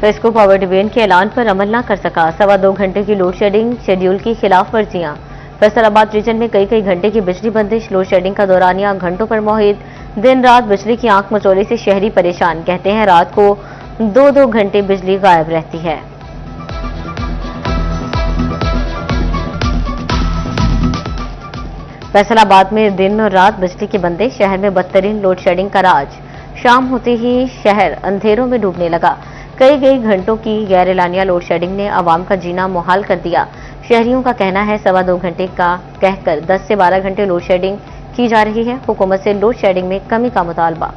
FESCO power division के ऐलान पर अमल न कर सका। 2.25 घंटे की लोड शेडिंग, शेड्यूल की खिलाफ वर्जियां। फैसलाबाद रीजन में कई घंटे की बिजली बंदिश, लोड शेडिंग का दौरानिया घंटों पर मोहित। दिन रात बिजली की आंख मचोली से शहरी परेशान। कहते हैं रात को 2-2 घंटे बिजली गायब रहती है। फैसलाबाद में दिन और रात बिजली की बंदिश, शहर में बदतरीन लोड शेडिंग का राज। शाम होते ही शहर अंधेरों में डूबने लगा। कई घंटों की गैर एलानिया लोड शेडिंग ने आवाम का जीना मुहाल कर दिया। शहरियों का कहना है 2.25 घंटे का कहकर 10 से 12 घंटे लोड शेडिंग की जा रही है। हुकूमत से लोड शेडिंग में कमी का मुतालबा।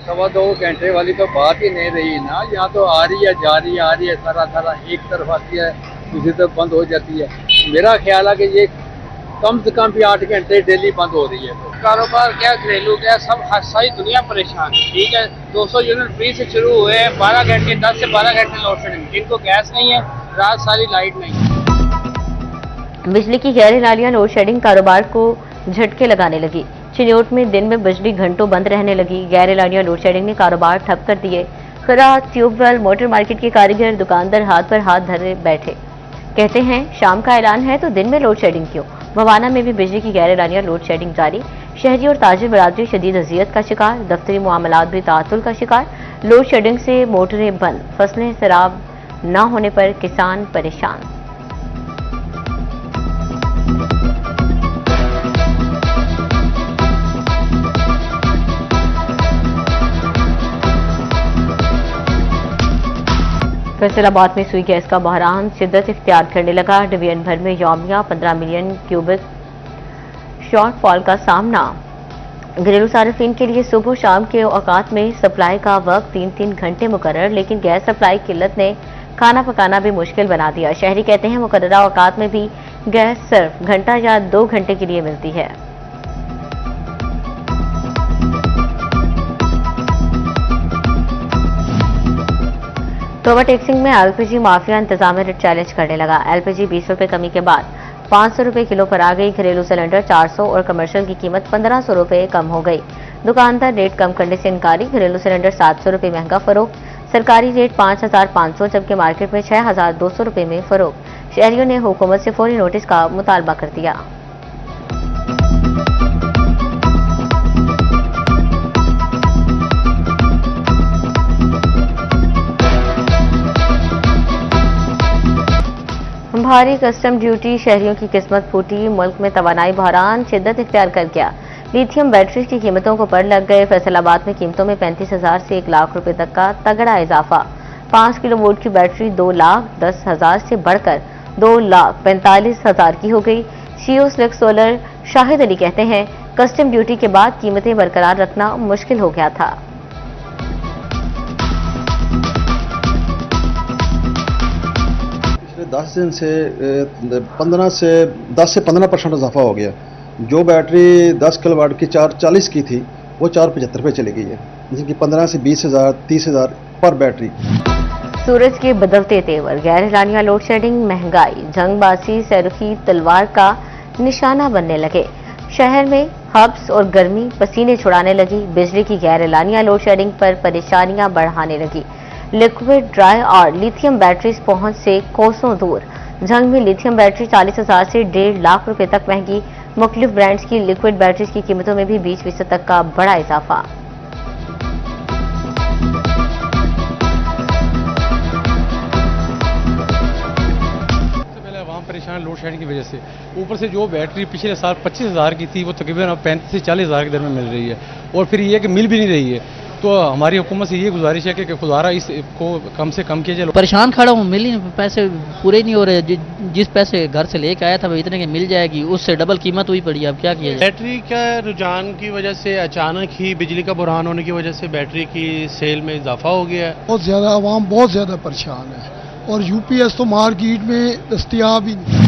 2.25 घंटे वाली तो बात ही नहीं रही ना। यहाँ तो आ रही है, जा रही है, आ रही है, सारा एक तरफ आती है, दूसरी तरफ बंद हो जाती है। मेरा ख्याल है कि ये कम से कम भी 8 घंटे डेली बंद हो रही है। तो कारोबार क्या, घरेलू क्या, सब सारी दुनिया परेशान है। ठीक है, 200 यूनिट फ्री से शुरू हुए हैं, 12 घंटे 10 से 12 घंटे लोड शेडिंग। जिनको गैस नहीं है, रात सारी लाइट नहीं है। बिजली की गैर एलानिया लोड शेडिंग कारोबार को झटके लगाने लगी। चिन्योट में दिन में बिजली घंटों बंद रहने लगी। गैर एलानिया लोड शेडिंग ने कारोबार ठप कर दिए। खराद, ट्यूबवेल, मोटर मार्केट के कारीगर, दुकानदार हाथ पर हाथ धरे बैठे। कहते हैं शाम का ऐलान है तो दिन में लोड शेडिंग क्यों। भवाना में भी बिजली की गैर एलानिया लोड शेडिंग जारी। शहरी और ताजिर बरादरी शदीद अजियत का शिकार। दफ्तरी मामलात भी तातुल का शिकार। लोड शेडिंग से मोटरें बंद, फसलें सराब न होने पर किसान परेशान। फैसलाबाद में सुई गैस का बहरान शिद्दत इख्तियार करने लगा। डिवीजन भर में यौमिया 15 मिलियन क्यूबिक शॉर्टफॉल का सामना। घरेलू सार्फिन के लिए सुबह शाम के औकात में सप्लाई का वक्त 3-3 घंटे मुकर्रर, लेकिन गैस सप्लाई किल्लत ने खाना पकाना भी मुश्किल बना दिया। शहरी कहते हैं मुकर्ररा औकात में भी गैस सिर्फ घंटा या 2 घंटे के लिए मिलती है। तो ओवरटेक्सिंग में एलपीजी माफिया इंतजामिया रेट चैलेंज करने लगा। एलपीजी 20 रुपए कमी के बाद 500 रुपए किलो पर आ गई। घरेलू सिलेंडर 400 और कमर्शियल की कीमत 1500 रुपए कम हो गई। दुकानदार रेट कम करने से इनकारी। घरेलू सिलेंडर 700 रुपए महंगा फरोख्त। सरकारी रेट 5500 जबकि मार्केट में 6200 रुपए में फरोख्त। शहरियों ने हुकूमत से फौरी नोटिस का मुतालबा कर दिया। भारी कस्टम ड्यूटी, शहरियों की किस्मत फूटी। मुल्क में तवानाई बहरान शिद्दत इख्तियार कर गया। लिथियम बैटरीज की कीमतों को पर लग गए। फैसलाबाद में कीमतों में 35,000 से 1 लाख रुपए तक का तगड़ा इजाफा। 5 किलोवोल्ट की बैटरी 2,10,000 से बढ़कर 2,45,000 की हो गई। शियो स्लिक सोलर शाहिद अली कहते हैं कस्टम ड्यूटी के बाद कीमतें बरकरार रखना मुश्किल हो गया था। 10 दिन से 10 से 15% इजाफा हो गया। जो बैटरी 10 किलोवाट की 440 की थी वो 475 पे चली गई है, जिसकी 15 से 20,000 30,000 पर बैटरी। सूरज के बदलते तेवर, गैर एलानिया लोड शेडिंग, महंगाई, जंगबाजी सैरुखी तलवार का निशाना बनने लगे। शहर में हब्स और गर्मी पसीने छुड़ाने लगी। बिजली की गैर एलानिया लोड शेडिंग पर परेशानियां बढ़ाने लगी। लिक्विड, ड्राई और लिथियम बैटरीज पहुंच से कोसों दूर। जंग में लिथियम बैटरी 40,000 से 1.5 लाख रुपए तक महंगी। मुख्तलिफ ब्रांड्स की लिक्विड बैटरीज की कीमतों में भी 20% तक का बड़ा इजाफा। परेशान लोड शेडिंग की वजह से, ऊपर से जो बैटरी पिछले साल 25,000 की थी वो तकरीबन अब 35 से 40,000 के दर में मिल रही है, और फिर ये कि मिल भी नहीं रही है। तो हमारी हुकूमत से ये गुजारिश है कि खुदारा इसको कम से कम किया जाए। परेशान खड़ा हूँ, मिल ही पैसे पूरे नहीं हो रहे। जिस पैसे घर से लेके आया था वो इतने की मिल जाएगी, उससे डबल कीमत हुई पड़ी। अब क्या किया जाए। बैटरी का रुझान की वजह से अचानक ही बिजली का बुरहान होने की वजह से बैटरी की सेल में इजाफा हो गया है। बहुत ज़्यादा आवाम बहुत ज़्यादा परेशान है, और यूपीएस तो मार्केट में दस्तयाब ही नहीं।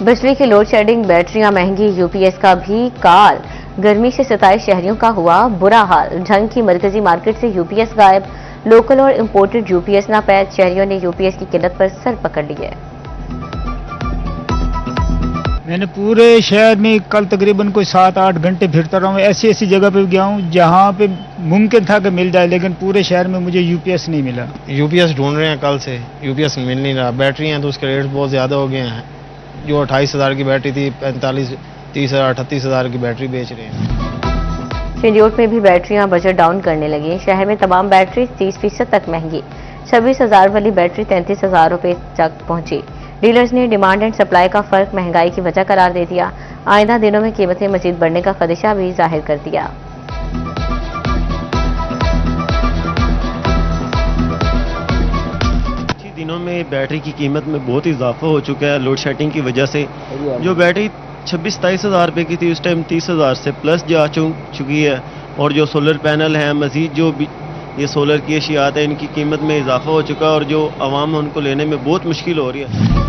बिजली की लोड शेडिंग, बैटरियां महंगी, यूपीएस का भी काल। गर्मी से सताए शहरियों का हुआ बुरा हाल। झंग की मरकजी मार्केट से यूपीएस गायब। लोकल और इंपोर्टेड यूपीएस नापैद। शहरियों ने यूपीएस की किल्लत पर सर पकड़ लिए। मैंने पूरे शहर में कल तकरीबन कोई 7-8 घंटे फिरता रहा हूँ। ऐसी ऐसी जगह पे गया हूँ जहाँ पे मुमकिन था कि मिल जाए, लेकिन पूरे शहर में मुझे यूपीएस नहीं मिला। यूपीएस ढूंढ रहे हैं कल से, यूपीएस मिल नहीं रहा। बैटरी हैं तो उसके रेट बहुत ज़्यादा हो गए हैं। जो 28,000 की बैटरी थी 45, 30,000, 38,000 की बैटरी बेच रहे हैं। चिन्योट में भी बैटरियां बजट डाउन करने लगी। शहर में तमाम बैटरी 30% तक महंगी। 26,000 वाली बैटरी 33,000 रुपये तक पहुंची। डीलर्स ने डिमांड एंड सप्लाई का फर्क महंगाई की वजह करार दे दिया। आइंदा दिनों में कीमतें मजीद बढ़ने का खदशा भी जाहिर कर दिया। दिनों में बैटरी की कीमत में बहुत इजाफा हो चुका है लोड शेडिंग की वजह से। जो बैटरी 26-27 हज़ार रुपये की थी उस टाइम 30,000 से प्लस जा चुकी है। और जो सोलर पैनल हैं, मजीद जो भी ये सोलर की अशियात है, इनकी कीमत में इजाफा हो चुका है और जो आवाम है उनको लेने में बहुत मुश्किल हो रही है।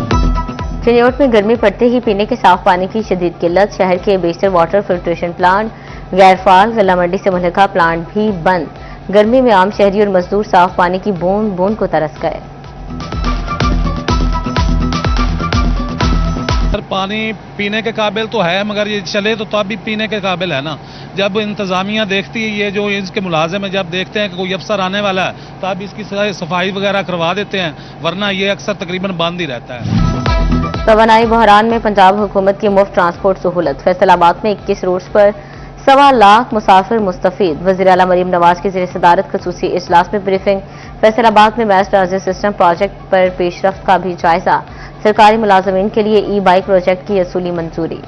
चिन्योट में गर्मी पड़ते ही पीने के साफ पानी की शदीद किल्लत। शहर के बेस्टर वाटर फिल्ट्रेशन प्लांट, गैरफाल, गला मंडी से मुल्का प्लांट भी बंद। गर्मी में आम शहरी और मजदूर साफ पानी की बूंद बूंद को तरस गए। पानी पीने के काबिल तो है, मगर ये चले तो तब भी पीने के काबिल है ना। जब इंतजामिया देखती है, ये जो इसके मुलाजिम है, जब देखते हैं कि कोई अफसर आने वाला है तब इसकी सफाई वगैरह करवा देते हैं, वरना ये अक्सर तकरीबन बंद ही रहता है। तवानाई बहरान में पंजाब हुकूमत की मुफ्त ट्रांसपोर्ट सहूलत। फैसलाबाद में 21 रूट्स पर 1.25 लाख मुसाफिर मुस्तफीद। वज़ीर आला मरीम नवाज की ज़ेर सदारत खसूसी इजलास में ब्रीफिंग। फैसलाबाद में मैस ट्रांजिट सिस्टम प्रोजेक्ट पर पेशरफ्त का भी जायजा। सरकारी मुलाजमीन के लिए ई बाइक प्रोजेक्ट की असूली मंजूरी।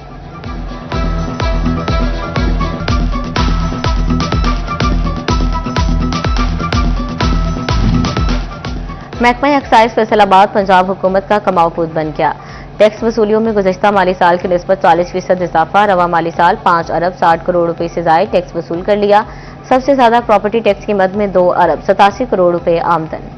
महकमा एक्साइज फैसलाबाद पंजाब हुकूमत का कमाऊपुत बन गया। टैक्स वसूलियों में गुज़श्ता माली साल की निस्बत 40% इजाफा। रवा माली साल 5 अरब 60 करोड़ रुपए से ज़ायद टैक्स वसूल कर लिया। सबसे ज्यादा प्रॉपर्टी टैक्स की मद में 2 अरब 87 करोड़ रुपए आमदन।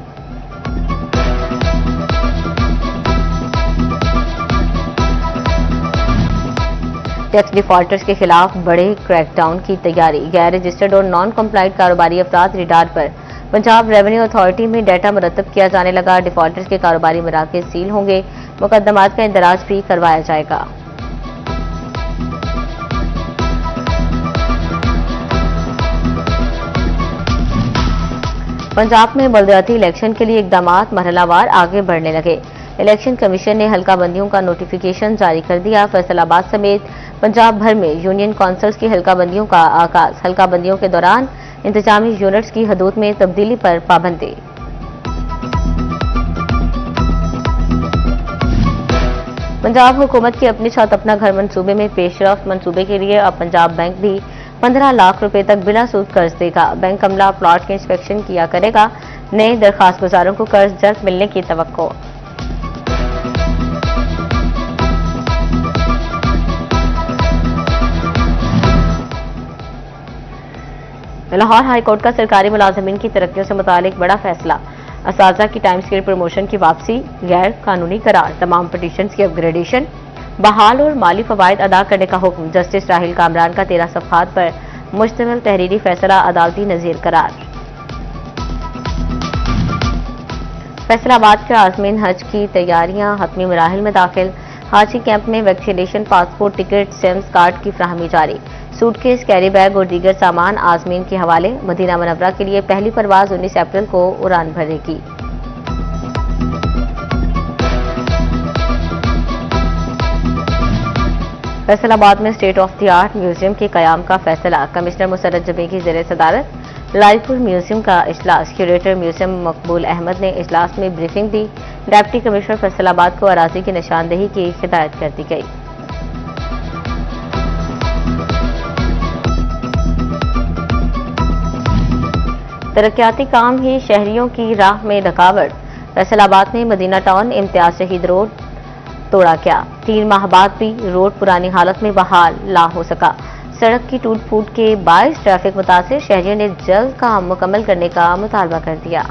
टैक्स डिफॉल्टर्स के खिलाफ बड़े क्रैकडाउन की तैयारी। गैर रजिस्टर्ड और नॉन कंप्लाइंट कारोबारी अफराद रिडार पर पंजाब रेवेन्यू अथॉरिटी में डाटा मुरतब किया जाने लगा। डिफॉल्टर्स के कारोबारी मराकज़ सील होंगे। मुकदमात का इंदराज भी करवाया जाएगा। पंजाब में बल्दियाती इलेक्शन के लिए इकदामात मरहलावार आगे बढ़ने लगे। इलेक्शन कमीशन ने हल्का बंदियों का नोटिफिकेशन जारी कर दिया। फैसलाबाद समेत पंजाब भर में यूनियन काउंसिल्स की हल्का बंदियों का आगाज। हल्का बंदियों के दौरान इंतजामी यूनिट्स की हदूद में तब्दीली पर पाबंदी। पंजाब हुकूमत की अपनी छत अपना घर मंसूबे में पेशरफ्त। मंसूबे के लिए अब पंजाब बैंक भी 15 लाख रुपए तक बिला सूद कर्ज देगा। बैंक अमला प्लॉट के इंस्पेक्शन किया करेगा। नए दरखास्त गुजारों को कर्ज जल्द मिलने की तवक्को। लाहौर हाईकोर्ट का सरकारी मुलाजमीन की तरक्कियों से मुतालिक बड़ा फैसला। असाजा की टाइम स्केल प्रमोशन की वापसी, गैर कानूनी करार, तमाम पिटीशन की अपग्रेडेशन, बहाल और माली फवायद अदा करने का हुक्म। जस्टिस राहिल कामरान का 13 सफ़हात पर मुश्तमिल तहरीरी फैसला अदालती नज़ीर करार। फैसलाबाद के आज़मीन हज की तैयारियां हतमी मराहिल में दाखिल। हाजी कैंप में vaccination, passport, ticket, SIMs card की फ्राहमी जारी। सूटकेस, कैरी बैग और दीगर सामान आज़मीन के हवाले। मदीना मुनव्वरा के लिए पहली परवाज 19 अप्रैल को उड़ान भरेगी। फैसलाबाद में state of the art museum के कयाम का फैसला। कमिश्नर मुसर्रत जमी की ज़ेर सदारत लालपुर म्यूजियम का इजलास। क्यूरेटर म्यूजियम मकबूल अहमद ने इजलास में ब्रीफिंग दी। डिप्टी कमिश्नर फैसलाबाद को अराजी की निशानदेही की हिदायत कर दी गई। तरक्याती काम ही शहरियों की राह में रुकावट। फैसलाबाद में मदीना टाउन इम्तियाज शहीद रोड तोड़ा गया। 3 माह बाद भी रोड पुरानी हालत में बहाल ला हो सका। सड़क की टूट फूट के बायस ट्रैफिक मुतासिर। शहरियों ने जल्द काम मुकम्मल करने का मुतालबा कर दिया।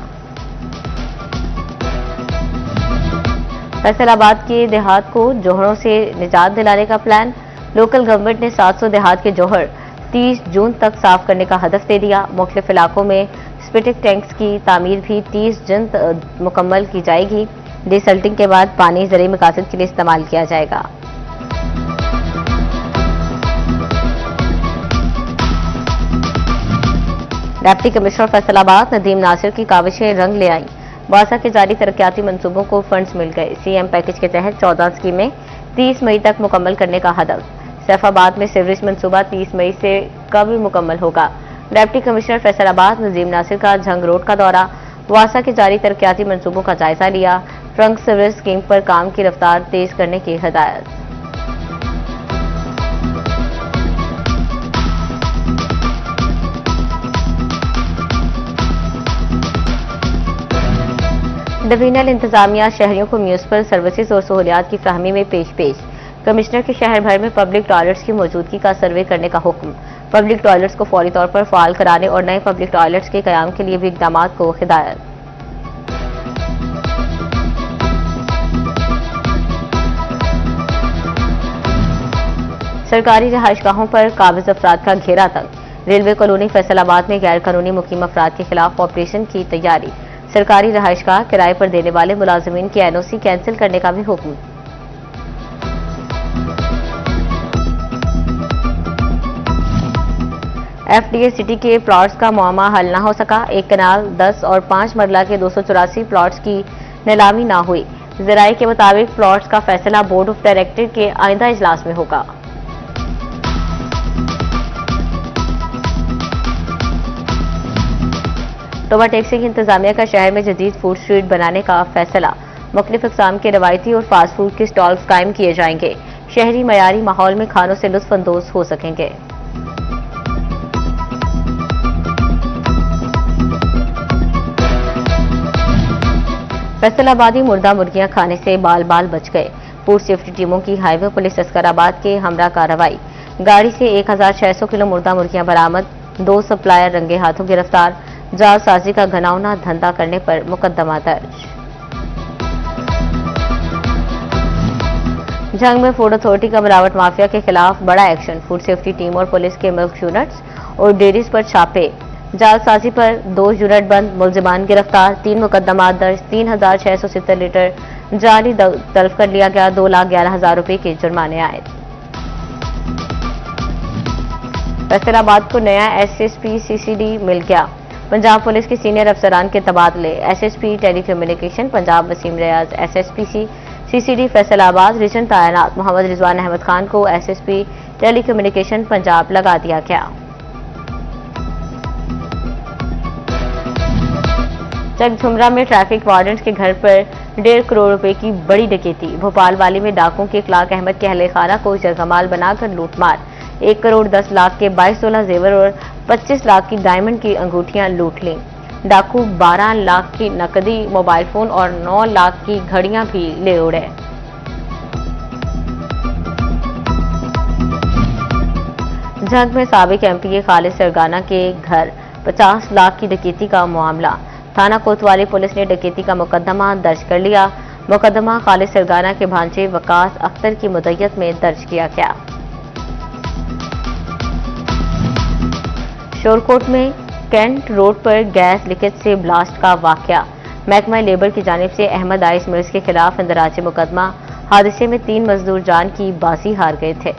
फैसलाबाद के देहात को जोहरों से निजात दिलाने का प्लान। लोकल गवर्नमेंट ने 700 देहात के जोहर 30 जून तक साफ करने का हदफ दे दिया। मुख्तलिफ इलाकों में स्पिटिक टैंक्स की तामीर भी 30 जून तक मुकम्मल की जाएगी। डिसल्टिंग के बाद पानी ज़रूरी मकासद के लिए इस्तेमाल किया जाएगा। डिप्टी कमिश्नर फैसलाबाद नदीम नासिर की काविशें रंग ले आईं। वासा के जारी तरक्याती मंसूबों को फंड्स मिल गए। सीएम पैकेज के तहत 14 स्कीमें 30 मई तक मुकम्मल करने का हदफ। सैफाबाद में सीवरेज मंसूबा 30 मई से कब मुकम्मल होगा। डिप्टी कमिश्नर फैसलाबाद नदीम नासिर का झंग रोड का दौरा। वासा के जारी तरक्याती मंसूबों का जायजा लिया। ट्रंक सीवरेज स्कीम पर काम की रफ्तार तेज करने की हिदायत। डिवीजनल इंतजामिया शहरियों को म्यूनिसिपल सर्विसेज और सहूलियात की फराहमी में पेश। कमिश्नर के शहर भर में पब्लिक टॉयलेट्स की मौजूदगी का सर्वे करने का हुक्म। पब्लिक टॉयलेट्स को फौरी तौर पर फाल कराने और नए पब्लिक टॉयलेट्स के कयाम के लिए भी इकदाम को हिदायत। सरकारी रिहाइशगाहों पर काबिज अफराद का घेरा तंग। रेलवे कॉलोनी फैसलाबाद में गैर कानूनी मुकीम अफराद के खिलाफ ऑपरेशन की तैयारी। सरकारी रिहाइशगाह किराए पर देने वाले मुलाजिमीन की एनओसी कैंसिल करने का भी हुक्म। एफडीए सिटी के प्लॉट्स का मामला हल न हो सका। एक कनाल 10 और 5 मरला के 284 प्लॉट्स की नीलामी न हुई। जराये के मुताबिक प्लॉट्स का फैसला बोर्ड ऑफ डायरेक्टर के आइंदा इजलास में होगा। तोबा टैक्सी की इंतजामिया का शहर में जदीद फूड स्ट्रीट बनाने का फैसला। मुख्तलिफ अक़साम के रवायती और फास्ट फूड के स्टॉल्स कायम किए जाएंगे। शहरी मयारी माहौल में खानों से लुत्फ अंदोज हो सकेंगे। फैसलाबादी मुर्दा मुर्गियां खाने से बाल बाल बच गए। फूड सेफ्टी टीमों की हाईवे पुलिस अस्कराबाद के हमरा कार्रवाई। गाड़ी से 1600 किलो मुर्दा मुर्गियां बरामद। 2 सप्लायर रंगे हाथों गिरफ्तार। जालसाजी का घिनौना धंधा करने पर मुकदमा दर्ज। जंग में फूड अथॉरिटी का मिलावट माफिया के खिलाफ बड़ा एक्शन। फूड सेफ्टी टीम और पुलिस के मिल्क यूनिट्स और डेयरीज पर छापे। जालसाजी पर 2 यूनिट बंद। मुलजिमान गिरफ्तार। 3 मुकदमा दर्ज। 3670 लीटर जाली तल्फ कर लिया गया। 2,11,000 रुपए के जुर्माने आए। फैसलाबाद को नया एसएसपी सीसीडी मिल गया। पंजाब पुलिस के सीनियर अफसरान के तबादले। एसएसपी टेलीकम्युनिकेशन पंजाब वसीम रियाज एसएसपीसी सीसीडी फैसलाबाद रीजन तैनात। मोहम्मद रिजवान अहमद खान को एसएसपी टेलीकम्युनिकेशन पंजाब लगा दिया गया। चकझुमरा में ट्रैफिक वार्डन के घर पर 1.5 करोड़ रुपए की बड़ी डकैती। भोपाल वाली में डाकुओं के इखलाक अहमद के अहले खाना को जरगमाल बनाकर लूटमार। 1 करोड़ 10 लाख के 22 तोला जेवर और 25 लाख की डायमंड की अंगूठियां लूट लीं। डाकू 12 लाख की नकदी, मोबाइल फोन और 9 लाख की घड़ियां भी ले उड़े। झंग में साबिक एमपीए खालिद सरगाना के घर 50 लाख की डकैती का मामला। थाना कोतवाली पुलिस ने डकैती का मुकदमा दर्ज कर लिया। मुकदमा खालिद सरगाना के भांजे वकास अख्तर की मुद्दत में दर्ज किया गया। शोरकोट में कैंट रोड पर गैस लीकेज से ब्लास्ट का वाकया। महकमा लेबर की जानिब से अहमद आइस मिल्स के खिलाफ इंदराज मुकदमा। हादसे में 3 मजदूर जान की बाजी हार गए थे।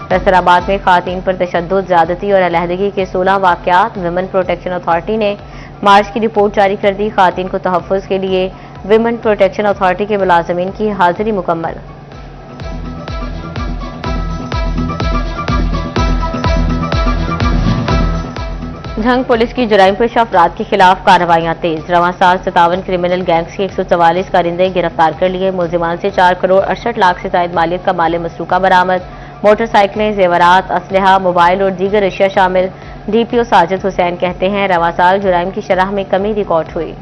फैसलाबाद में खातून पर तशद्दुद, ज्यादती और अलहदगी के 16 वाकयात। विमेन प्रोटेक्शन अथॉरिटी ने मार्च की रिपोर्ट जारी कर दी। खातून को तहफ़्फ़ुज़ के लिए विमेन प्रोटेक्शन अथॉरिटी के मुलाजिमीन की हाजिरी मुकम्मल। झंग पुलिस की जुराइम पेश अफराद के खिलाफ कार्रवाइयां तेज। रवां साल 57 क्रिमिनल गैंग्स के 144 कारिंदे गिरफ्तार कर लिए। मुलजिमान से 4 करोड़ 68 लाख से जायद मालियत का माल मसरूका बरामद। मोटरसाइकिलें, जेवरात, असलहा, मोबाइल और दीगर अशिया शामिल। डीपीओ साजिद हुसैन कहते हैं रवां साल जुराइम की शरह में कमी रिकॉर्ड हुई।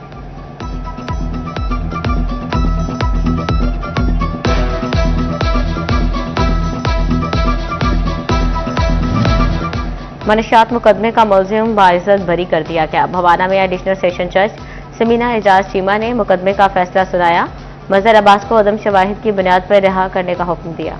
मनशियात मुकदमे का मुलजिम बाइज्जत बरी कर दिया गया। भवाना में एडिशनल सेशन जज समीना एजाज चीमा ने मुकदमे का फैसला सुनाया। मजहर अब्बास को अदम शवाहिद की बुनियाद पर रिहा करने का हुक्म दिया।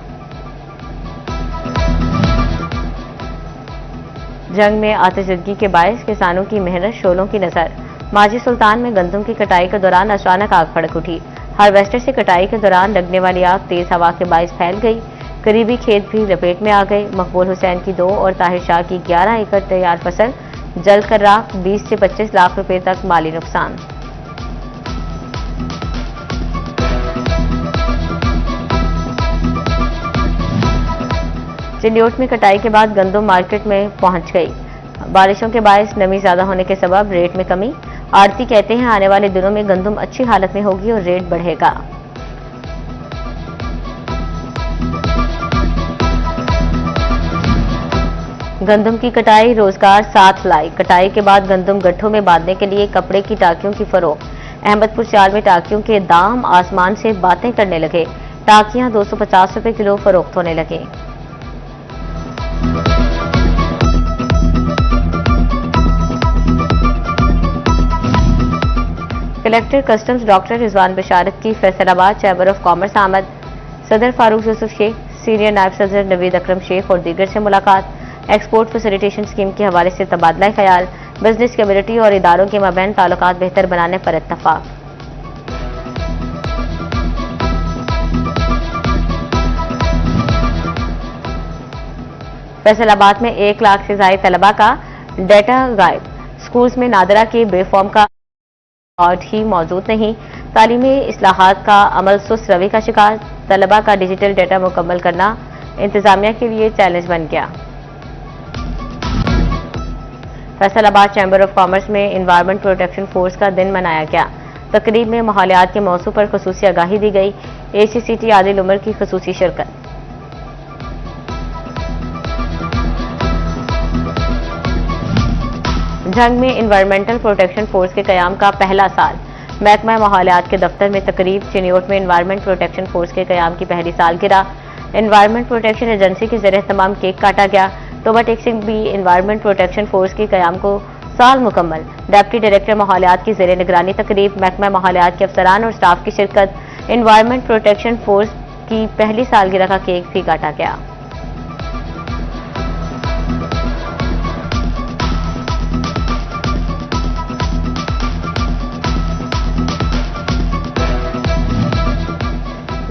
जंग में आतिशदगी के बायस किसानों की मेहनत शोलों की नजर। माजी सुल्तान में गंदम की कटाई के दौरान अचानक आग भड़क उठी। हार्वेस्टर से कटाई के दौरान लगने वाली आग तेज हवा के बायस फैल गई। करीबी खेत भी लपेट में आ गए। मकबूल हुसैन की 2 और ताहिर शाह की 11 एकड़ तैयार फसल जलकर राख, 20 से 25 लाख रुपए तक माली नुकसान। चिन्योट में कटाई के बाद गंदम मार्केट में पहुंच गई। बारिशों के बायस नमी ज्यादा होने के सबब रेट में कमी। आड़ती कहते हैं आने वाले दिनों में गंदम अच्छी हालत में होगी और रेट बढ़ेगा। गंदम की कटाई रोजगार साथ लाई। कटाई के बाद गंदम गट्ठों में बांधने के लिए कपड़े की टाकियों की फरोख्त। अहमदपुर 4 में टाकियों के दाम आसमान से बातें करने लगे। टाकियां 250 रुपए किलो फरोख्त होने लगे। कलेक्टर कस्टम्स डॉक्टर रिजवान बशारत की फैसलाबाद चैम्बर ऑफ कॉमर्स आमद। सदर फारूक यूसुफ शेख, सीनियर नायब सदर नवीद अकरम शेख और दीगर से मुलाकात। एक्सपोर्ट फैसिलिटेशन स्कीम के हवाले से तबादला ख्याल। बिजनेस कम्युनिटी और इदारों के मबैन ताल्लुकात बेहतर बनाने पर इत्तफाक। फैसलाबाद में 1 लाख से ज्यादा तलबा का डेटा गायब। स्कूल्स में नादरा के बेफॉर्म का रिकॉर्ड ही मौजूद नहीं। तालीमी इस्लाहात का अमल सुस्त रवि का शिकार। तलबा का डिजिटल डेटा मुकम्मल करना इंतजामिया के लिए चैलेंज बन गया। फैसलाबाद चैम्बर ऑफ कॉमर्स में एनवायरमेंट प्रोटेक्शन फोर्स का दिन मनाया गया। तकरीब में माहौलियात के मौजू पर खुसूसी आगाही दी गई। ACCT आदिल उमर की खुसूसी शिरकत। जंग में एनवायरमेंटल प्रोटेक्शन फोर्स के कयाम का पहला साल। महकमा माहौलियात के दफ्तर में तकरीब। चिन्योट में एनवायरमेंट प्रोटेक्शन फोर्स के कयाम की पहली सालगिरह। एनवायरमेंट प्रोटेक्शन एजेंसी के ज़रिए तमाम केक काटा गया। टोबा टेक्सिंग भी एनवायरमेंट प्रोटेक्शन फोर्स के कयाम को साल मुकम्मल। डिप्टी डायरेक्टर माहौलियात की ज़ेरे निगरानी तकरीब। महकमा माहौलियात के अफसरान और स्टाफ की शिरकत। एनवायरमेंट प्रोटेक्शन फोर्स की पहली सालगिरह का केक भी काटा गया।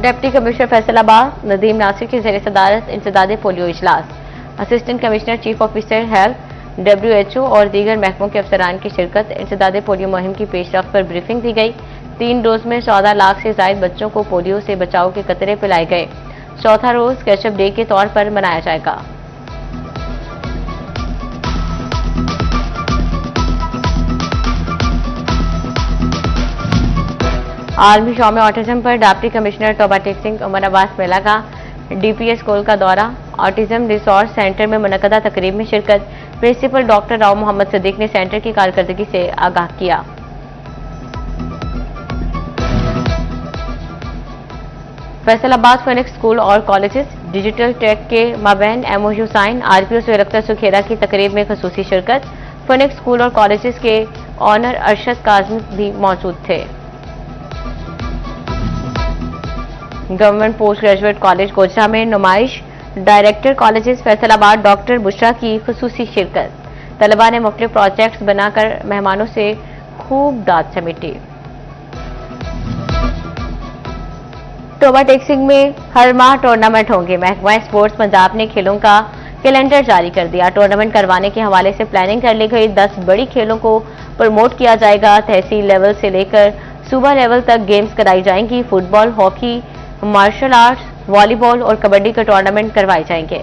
डिप्टी कमिश्नर फैसलाबाद नदीम नासिर की ज़ेरे सदारत इंसदादे पोलियो इजलास। Assistant commissioner chief officer health WHO और दीगर महकमों के अफसरान की शिरकत। इंसदादे पोलियो मुहिम की पेशरफ्त पर ब्रीफिंग दी गई। 3 डोज में 14 लाख से ज्यादा बच्चों को पोलियो से बचाव के कतरे पिलाए गए। चौथा रोज कैचअप डे के तौर पर मनाया जाएगा। आलमी शो में ऑटिज्म पर डिप्टी कमिश्नर टोबा टेक्सिंग उमर अब्बास मेला का DPS स्कूल का दौरा। ऑटिज्म रिसोर्स सेंटर में मुनक्कदा तकरीब में शिरकत। प्रिंसिपल डॉक्टर राव मोहम्मद सदीक ने सेंटर की कारकर्दगी से आगाह किया। फैसलाबाद फिनिक्स स्कूल और कॉलेजेस डिजिटल टेक के माबैन MOU साइन। RPO सुरख्ता सुखेरा की तकरीब में खसूसी शिरकत। फिनिक्स स्कूल और कॉलेजेस के ऑनर अरशद काज़मी भी मौजूद थे। Government post graduate college Gojra में नुमाइश। Director colleges Faisalabad doctor Bushra की खुसूसी शिरकत। तलबा ने मुख्तलिफ प्रोजेक्ट्स बनाकर मेहमानों से खूब दाद समेटी। टोबा टेक्सिंग में हर माह टूर्नामेंट होंगे। महकमा स्पोर्ट्स पंजाब ने खेलों का कैलेंडर जारी कर दिया। टूर्नामेंट करवाने के हवाले से प्लानिंग कर ली गई। 10 बड़ी खेलों को प्रमोट किया जाएगा। तहसील लेवल से लेकर सूबा लेवल तक गेम्स कराई जाएंगी। Football, hockey, martial arts, volleyball और कबड्डी के टूर्नामेंट करवाए जाएंगे।